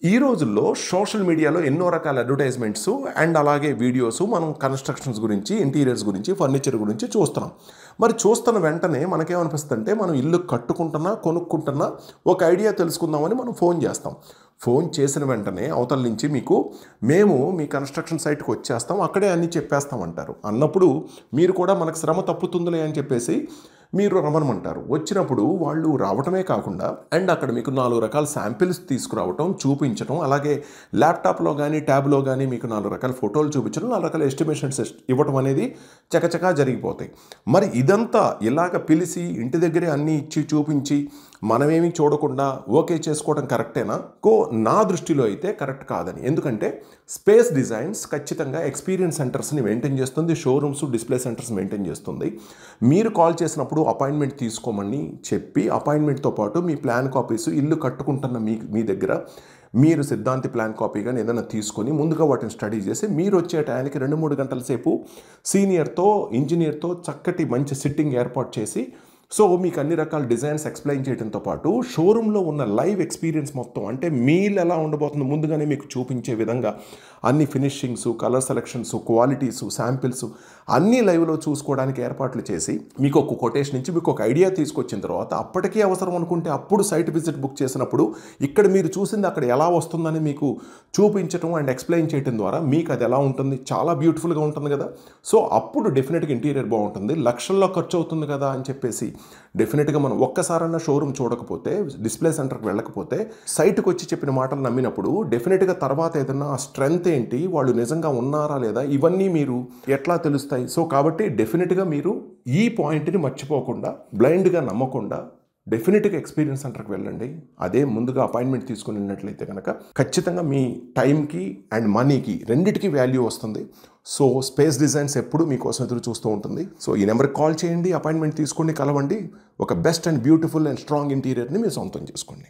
ఈ రోజుల్లో సోషల్ మీడియాలో ఎన్నో రకాల అడ్వర్టైజ్మెంట్స్ అండ్ అలాగే వీడియోస్ మనం కన్స్ట్రక్షన్స్ గురించి, ఇంటీరియర్స్ గురించి, ఫర్నిచర్ గురించి చూస్తున్నాం. మరి చూస్తున్న వెంటనే మనకేమనిపిస్తుందంటే మనం ఇల్లు కట్టుకుంటున్నా, కొనుక్కుంటున్నా ఒక ఐడియా తెలుసుకుందామని మనం ఫోన్ చేస్తాం. ఫోన్ చేసిన వెంటనే అవతల నుంచి మేము మీ కన్స్ట్రక్షన్ సైట్కి వచ్చేస్తాం, అక్కడే అన్నీ చెప్పేస్తామంటారు. అన్నప్పుడు మీరు కూడా మనకు శ్రమ తప్పుతుందిలే అని చెప్పేసి మీరు రమ్మనమంటారు. వచ్చినప్పుడు వాళ్ళు రావటమే కాకుండా అండ్ అక్కడ మీకు 4 రకాల శాంపిల్స్ తీసుకురావటం, చూపించడం, అలాగే ల్యాప్టాప్లో కానీ ట్యాబ్లో కానీ మీకు 4 రకాల ఫోటోలు చూపించడం, 4 రకాల ఎస్టిమేషన్స్ ఇవ్వటం అనేది చకచకా జరిగిపోతాయి. మరి ఇదంతా ఇలాగ పిలిచి ఇంటి దగ్గరే అన్నీ ఇచ్చి చూపించి మనమేమి చూడకుండా ఓకే చేసుకోవడం కరెక్టేనా? నా దృష్టిలో అయితే కరెక్ట్ కాదని. ఎందుకంటే స్పేస్ డిజైన్స్ ఖచ్చితంగా ఎక్స్పీరియన్స్ సెంటర్స్ని మెయింటైన్ చేస్తుంది, షోరూమ్స్, డిస్ప్లే సెంటర్స్ మెయింటైన్ చేస్తుంది. మీరు కాల్ చేసినప్పుడు అపాయింట్మెంట్ తీసుకోమని చెప్పి అపాయింట్మెంట్తో పాటు మీ ప్లాన్ కాపీస్ ఇల్లు కట్టుకుంటున్న మీ దగ్గర మీరు సిద్ధాంతి ప్లాన్ కాపీ కానీ ఏదైనా తీసుకొని ముందుగా వాటిని స్టడీ చేసి మీరు వచ్చే టయానికి 2-3 గంటల సేపు సీనియర్తో, ఇంజనీర్తో చక్కటి మంచి సిట్టింగ్ ఏర్పాటు చేసి మీకు అన్ని రకాల డిజైన్స్ ఎక్స్ప్లెయిన్ చేయడంతో పాటు షోరూంలో ఉన్న లైవ్ ఎక్స్పీరియన్స్ మొత్తం, అంటే మీల్ ఎలా ఉండబోతుందో ముందుగానే మీకు చూపించే విధంగా అన్ని finishings, colour selections, qualities, samples అన్నీ లైవ్లో చూసుకోవడానికి ఏర్పాట్లు చేసి మీకు ఒక కొటేషన్ నుంచి మీకు ఒక ఐడియా తీసుకొచ్చిన తర్వాత అప్పటికీ అవసరం అనుకుంటే అప్పుడు సైట్ విజిట్ బుక్ చేసినప్పుడు ఇక్కడ మీరు చూసింది అక్కడ ఎలా వస్తుందని మీకు చూపించడం అండ్ ఎక్స్ప్లెయిన్ చేయడం ద్వారా మీకు అది ఎలా ఉంటుంది, చాలా బ్యూటిఫుల్గా ఉంటుంది కదా. అప్పుడు డెఫినెట్గా ఇంటీరియర్ బాగుంటుంది. లక్షల్లో ఖర్చు అవుతుంది కదా అని చెప్పేసి డెఫినెట్గా మనం ఒక్కసారన్నా షోరూమ్ చూడకపోతే, డిస్ప్లే సెంటర్కి వెళ్ళకపోతే, సైట్కి వచ్చి చెప్పిన మాటలు నమ్మినప్పుడు డెఫినెట్గా తర్వాత ఏదన్నా స్ట్రెంగ్త్ ఏంటి, వాళ్ళు నిజంగా ఉన్నారా లేదా, ఇవన్నీ మీరు ఎట్లా తెలుస్తాయి. కాబట్టి డెఫినెట్గా మీరు ఈ పాయింట్ని మర్చిపోకుండా, బ్లైండ్గా నమ్మకుండా డెఫినెట్గా ఎక్స్పీరియన్స్ సెంటర్కి వెళ్ళండి. అదే ముందుగా అపాయింట్మెంట్ తీసుకుని వెళ్ళినట్లయితే కనుక ఖచ్చితంగా మీ టైంకి అండ్ మనీకి రెండిటికి వాల్యూ వస్తుంది. స్పేస్ డిజైన్స్ ఎప్పుడు మీకోసం ఎదురు చూస్తూ ఉంటుంది. ఈ నెంబర్కి కాల్ చేయండి, అపాయింట్మెంట్ తీసుకోండి, కలవండి. ఒక best and beautiful and strong ఇంటీరియర్ని మీరు సొంతం చేసుకోండి.